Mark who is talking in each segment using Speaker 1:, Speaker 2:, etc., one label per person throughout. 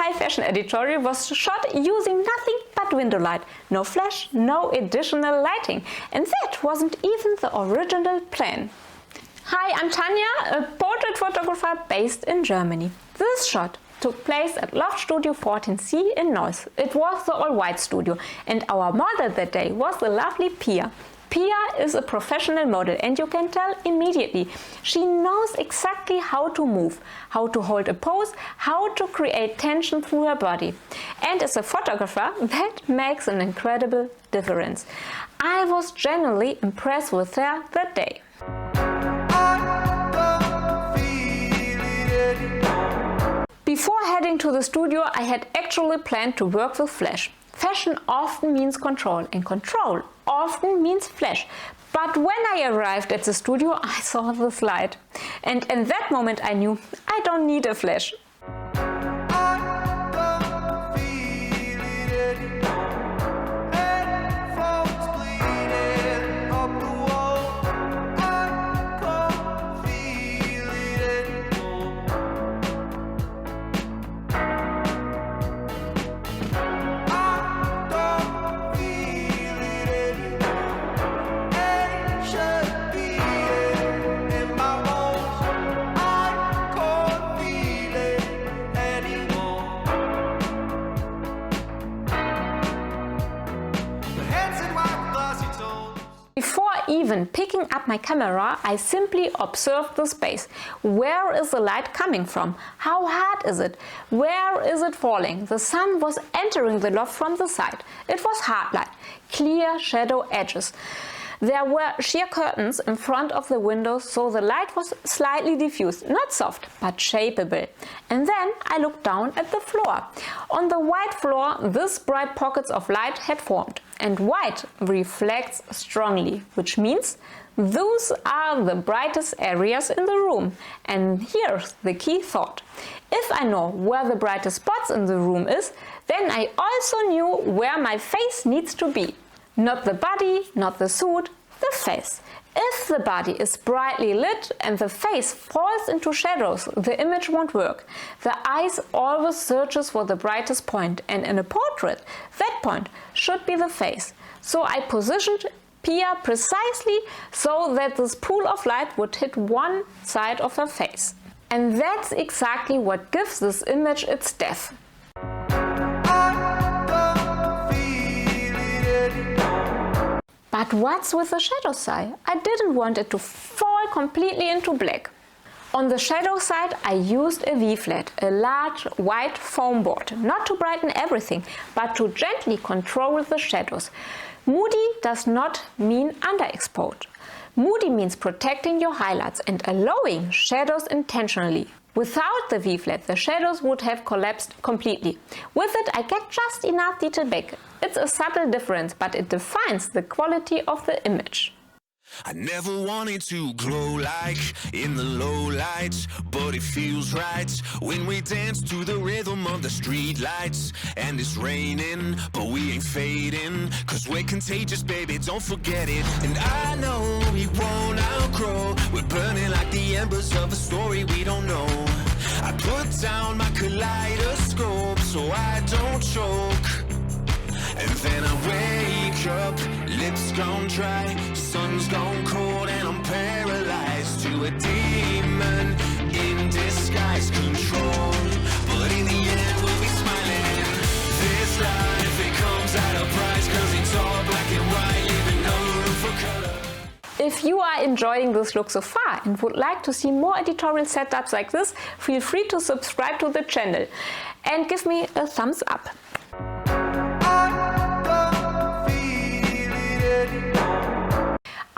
Speaker 1: high fashion editorial was shot using nothing but window light. No flash, no additional lighting. And that wasn't even the original plan. Hi, I'm Tanja, a portrait photographer based in Germany. This shot took place at Loftstudio 14C in Neuss. It was the all-white studio, and our model that day was the lovely Pia. Pia is a professional model, and you can tell immediately. She knows exactly how to move, how to hold a pose, how to create tension through her body. And as a photographer, that makes an incredible difference. I was genuinely impressed with her that day. Before heading to the studio, I had actually planned to work with flash. Fashion often means control, and control often means flash. But when I arrived at the studio, I saw this light. And in that moment I knew I don't need a flash. Even picking up my camera, I simply observed the space. Where is the light coming from? How hard is it? Where is it falling? The sun was entering the loft from the side. It was hard light, clear shadow edges. There were sheer curtains in front of the windows, so the light was slightly diffused, not soft, but shapeable. And then I looked down at the floor. On the white floor, these bright pockets of light had formed. And white reflects strongly, which means those are the brightest areas in the room. And here's the key thought. If I know where the brightest spots in the room is, then I also knew where my face needs to be. Not the body, not the suit, the face. If the body is brightly lit and the face falls into shadows, the image won't work. The eyes always searches for the brightest point, and in a portrait, that point should be the face. So I positioned Pia precisely so that this pool of light would hit one side of her face. And that's exactly what gives this image its depth. But what's with the shadow side? I didn't want it to fall completely into black. On the shadow side I used a V-flat, a large white foam board, not to brighten everything, but to gently control the shadows. Moody does not mean underexposed. Moody means protecting your highlights and allowing shadows intentionally. Without the V-flat, the shadows would have collapsed completely. With it, I get just enough detail back. It's a subtle difference, but it defines the quality of the image.
Speaker 2: I never wanted to glow like in the low lights, but it feels right when we dance to the rhythm of the street lights. And it's raining, but we ain't fading, 'cause we're contagious, baby, don't forget it. And I know we won't outgrow, we're burning like the embers of a story we don't know. I put down my kaleidoscope so I don't choke. And then I wake up, lips gone dry, sun's gone cold, and I'm paralyzed to a demon in disguise, control. But in the end we'll be smiling. This life, it comes at a price, 'cause it's all black and white, leaving no room for color.
Speaker 1: If you are enjoying this look so far and would like to see more editorial setups like this, feel free to subscribe to the channel and give me a thumbs up.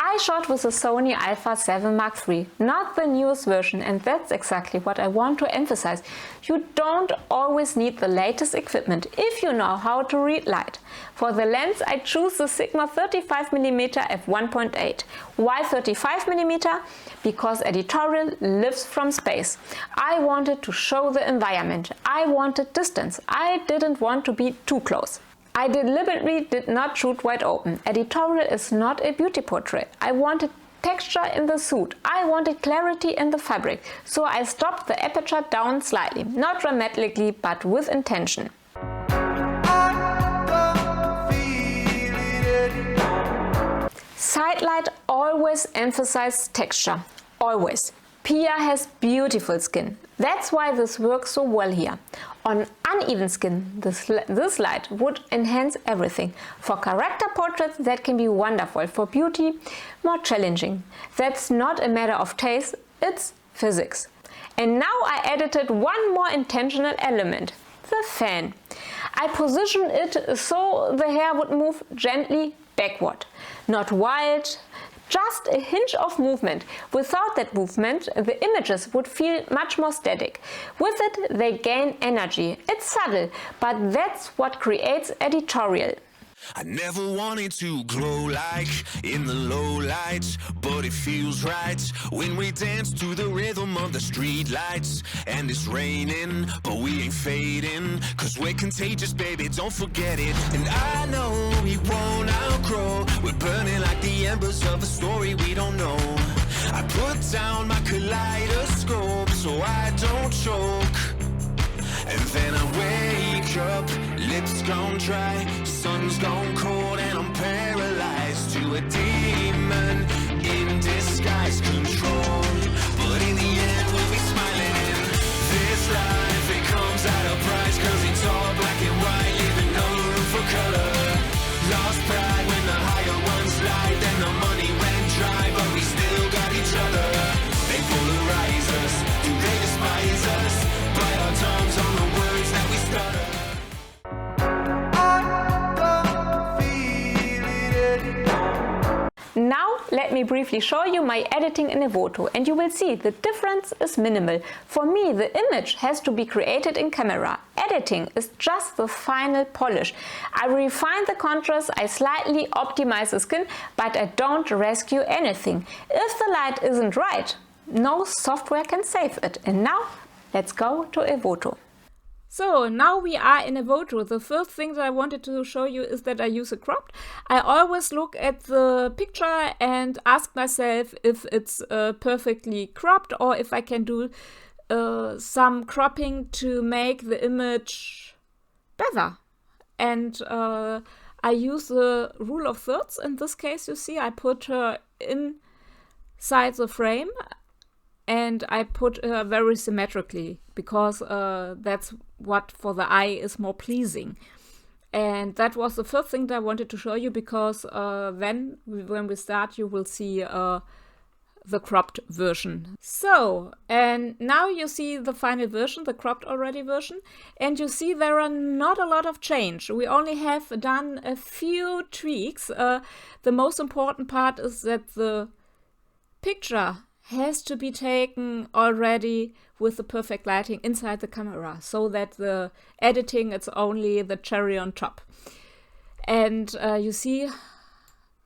Speaker 1: I shot with the Sony Alpha 7 Mark III, not the newest version, and that's exactly what I want to emphasize. You don't always need the latest equipment if you know how to read light. For the lens I choose the Sigma 35mm f1.8. Why 35mm? Because editorial lives from space. I wanted to show the environment. I wanted distance. I didn't want to be too close. I deliberately did not shoot wide open. Editorial is not a beauty portrait. I wanted texture in the suit. I wanted clarity in the fabric, so I stopped the aperture down slightly, not dramatically but with intention. Sidelight always emphasizes texture, always. Pia has beautiful skin. That's why this works so well here. On uneven skin, this light would enhance everything. For character portraits, that can be wonderful. For beauty, more challenging. That's not a matter of taste, it's physics. And now I edited one more intentional element, the fan. I positioned it so the hair would move gently backward. Not wild, just a hint of movement. Without that movement, the images would feel much more static. With it, they gain energy. It's subtle, but that's what creates editorial.
Speaker 2: I never wanted to glow like in the low lights, but it feels right when we dance to the rhythm of the street lights. And it's raining, but we ain't fading, cause we're contagious, baby, don't forget it. And I know we won't outgrow, we're burning like the embers of a story we don't know. I put down my kaleidoscope so I don't choke. And then I wake up, lips gone dry, sun's gone cold, and I'm paralyzed to a demon in disguise, control. But in the end, we'll be smiling. This life, it comes at a price, cause it's all black and white, leaving no room for color. Lost pride when the higher ones lied, then the money ran dry, but we still got each other. They polarize us, do they despise us? Bite our tongues on the words that we stutter.
Speaker 1: Now let me briefly show you my editing in Evoto, and you will see the difference is minimal. For me, the image has to be created in camera. Editing is just the final polish. I refine the contrast, I slightly optimize the skin, but I don't rescue anything. If the light isn't right, no software can save it. And now let's go to Evoto. So now we are in Evoto. The first thing that I wanted to show you is that I use a cropped. I always look at the picture and ask myself if it's perfectly cropped or if I can do some cropping to make the image better. And I use the rule of thirds. In this case, you see, I put her inside the frame and I put her very symmetrically because that's what for the eye is more pleasing. And that was the first thing that I wanted to show you, because then when we start you will see the cropped version. So, and now you see the final version, the cropped already version, and you see there are not a lot of change. We only have done a few tweaks. The most important part is that the picture has to be taken already with the perfect lighting inside the camera, so that the editing, it's only the cherry on top. And you see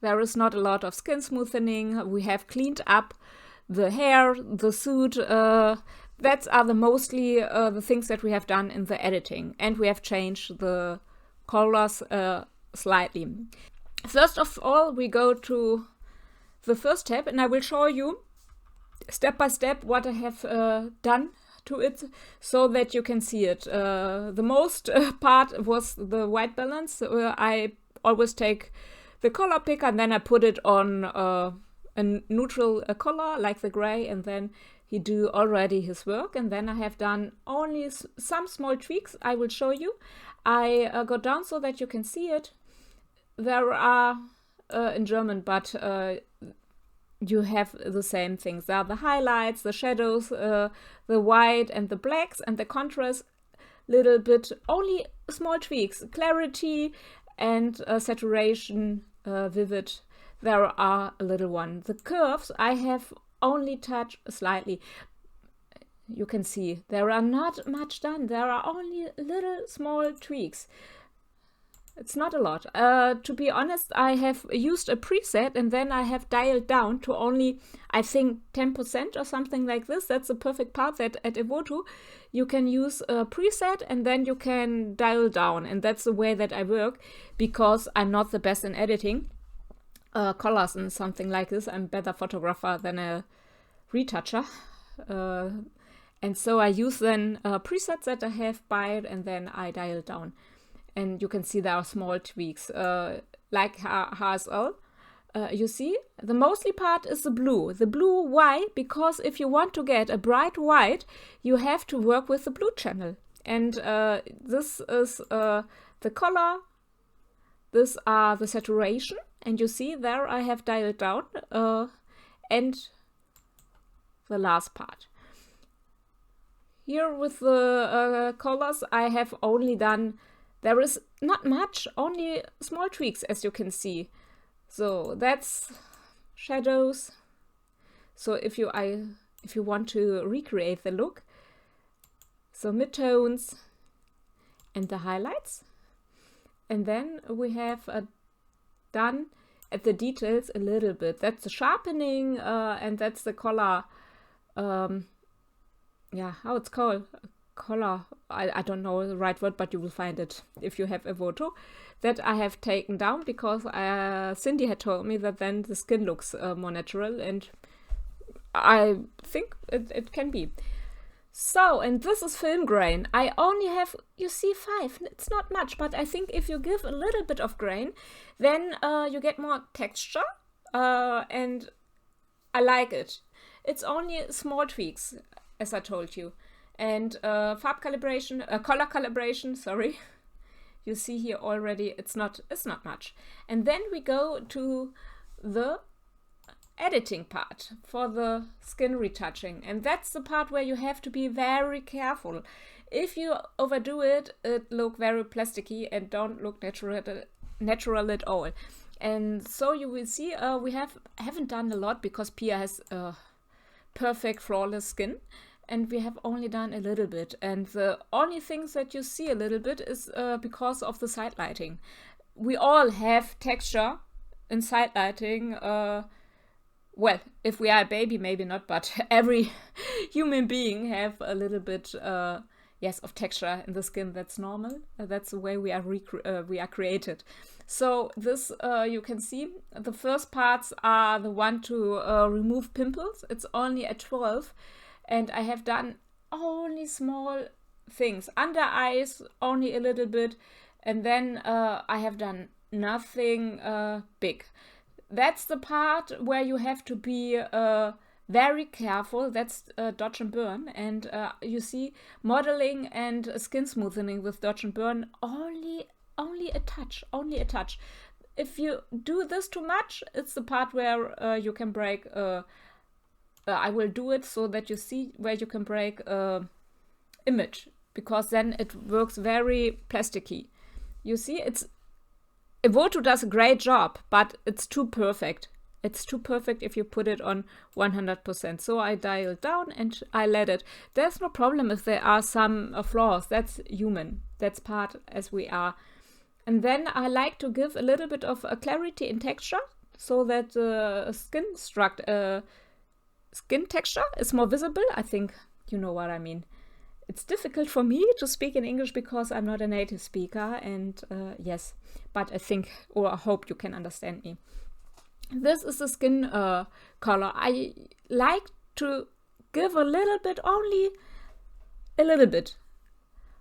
Speaker 1: there is not a lot of skin smoothening. We have cleaned up the hair, the suit. That are mostly the things that we have done in the editing, and we have changed the colors slightly. First of all, we go to the first tab, and I will show you step by step what I have done to it so that you can see it. The most part was the white balance. I always take the color picker and then I put it on a neutral color like the gray, and then he do already his work. And then I have done only some small tweaks I will show you. I go down so that you can see it. There are in German, but you have the same things. There are the highlights, the shadows, the white and the blacks, and the contrast little bit, only small tweaks, clarity and saturation, vivid. There are a little one. The curves I have only touched slightly. You can see there are not much done. There are only little small tweaks. It's not a lot. To be honest, I have used a preset and then I have dialed down to only, I think, 10% or something like this. That's the perfect part that at Evoto you can use a preset and then you can dial down. And that's the way that I work, because I'm not the best in editing. colors and something like this. I'm a better photographer than a retoucher. And so I use then presets that I have by it, and then I dial down. And you can see there are small tweaks, like HSL. You see, the mostly part is the blue. The blue, why? Because if you want to get a bright white, you have to work with the blue channel. And this is the color. These are the saturation. And you see there I have dialed down and the last part. Here with the colors I have only done, there is not much, only small tweaks as you can see. So that's shadows. So if you want to recreate the look, so midtones and the highlights. And then we have done at the details a little bit. That's the sharpening and that's the color. Yeah, how it's called? Color. I don't know the right word, but you will find it if you have Evoto. That I have taken down because Cindy had told me that then the skin looks more natural, and I think it can be. So, and this is film grain. I only have, you see, 5. It's not much, but I think if you give a little bit of grain, then you get more texture, and I like it. It's only small tweaks, as I told you. And color calibration, sorry. You see here already, it's not much. And then we go to the editing part for the skin retouching, and that's the part where you have to be very careful. If you overdo it, it look very plasticky and don't look natural at all. And so you will see we haven't done a lot because Pia has perfect flawless skin, and we have only done a little bit. And the only things that you see a little bit is because of the side lighting. We all have texture in side lighting. Well, if we are a baby, maybe not, but every human being have a little bit, yes, of texture in the skin. That's normal. That's the way we are created. So this, you can see, the first parts are the one to remove pimples. It's only at 12, and I have done only small things. Under eyes, only a little bit, and then I have done nothing big. That's the part where you have to be very careful. That's dodge and burn. And you see modeling and skin smoothing with dodge and burn, only a touch. If you do this too much, it's the part where you can break. I will do it so that you see where you can break image, because then it works very plasticky. You see, Evoto does a great job, but it's too perfect. It's too perfect if you put it on 100%. So I dialed down and I let it. There's no problem if there are some flaws. That's human. That's part as we are. And then I like to give a little bit of clarity in texture so that the skin texture is more visible. I think you know what I mean. It's difficult for me to speak in English because I'm not a native speaker, and yes, but I think, or I hope you can understand me. This is the skin color. I like to give a little bit, only a little bit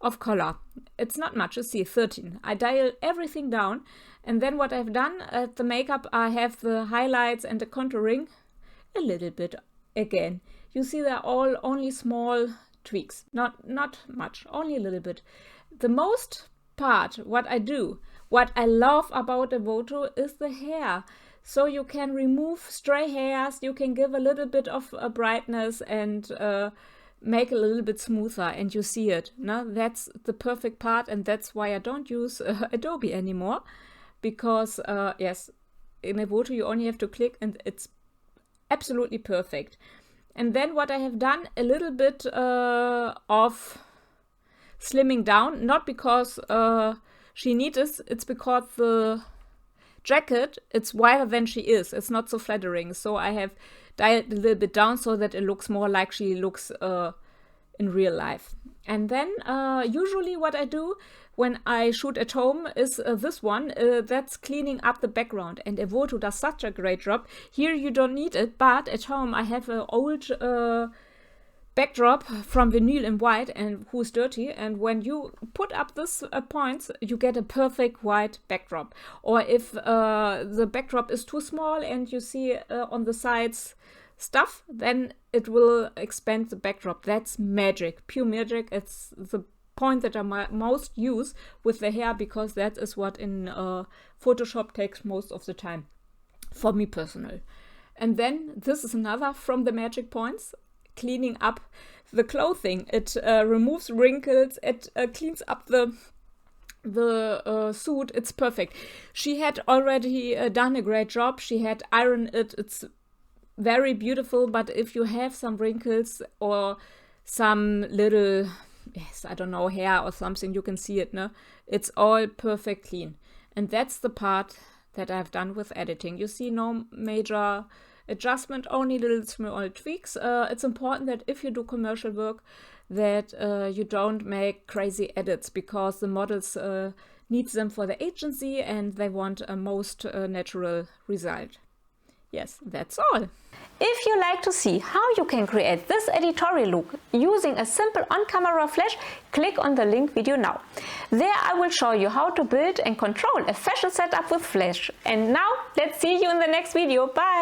Speaker 1: of color. It's not much, you see, 13. I dial everything down, and then what I've done at the makeup, I have the highlights and the contouring a little bit again. You see they're all only small tweaks, not much, only a little bit. The most part, what I love about Evoto is the hair. So you can remove stray hairs, you can give a little bit of brightness and make it a little bit smoother, and you see it. No? That's the perfect part, and that's why I don't use Adobe anymore, because yes, in Evoto you only have to click and it's absolutely perfect. And then what I have done, a little bit of slimming down, not because she needs it, it's because the jacket, it's wider than she is. It's not so flattering. So I have dialed a little bit down so that it looks more like she looks in real life. And then usually what I do when I shoot at home is this one, that's cleaning up the background. And Evoto does such a great job. Here you don't need it, but at home I have an old backdrop from vinyl in white and who's dirty, and when you put up this points, you get a perfect white backdrop. Or if the backdrop is too small and you see on the sides stuff, then it will expand the backdrop. That's magic, pure magic. It's the point that I most use with the hair, because that is what in Photoshop takes most of the time for me personal. And then this is another from the magic points, cleaning up the clothing. It removes wrinkles, it cleans up the suit. It's perfect. She had already done a great job. She had ironed it. It's very beautiful, but if you have some wrinkles or some little, yes, I don't know, hair or something, you can see it, no? It's all perfect clean. And that's the part that I've done with editing. You see no major adjustment, only little small tweaks. It's important that if you do commercial work that you don't make crazy edits, because the models need them for the agency and they want a most natural result. Yes, that's all. If you like to see how you can create this editorial look using a simple on-camera flash, click on the link video now. There I will show you how to build and control a fashion setup with Flash. And now let's see you in the next video. Bye!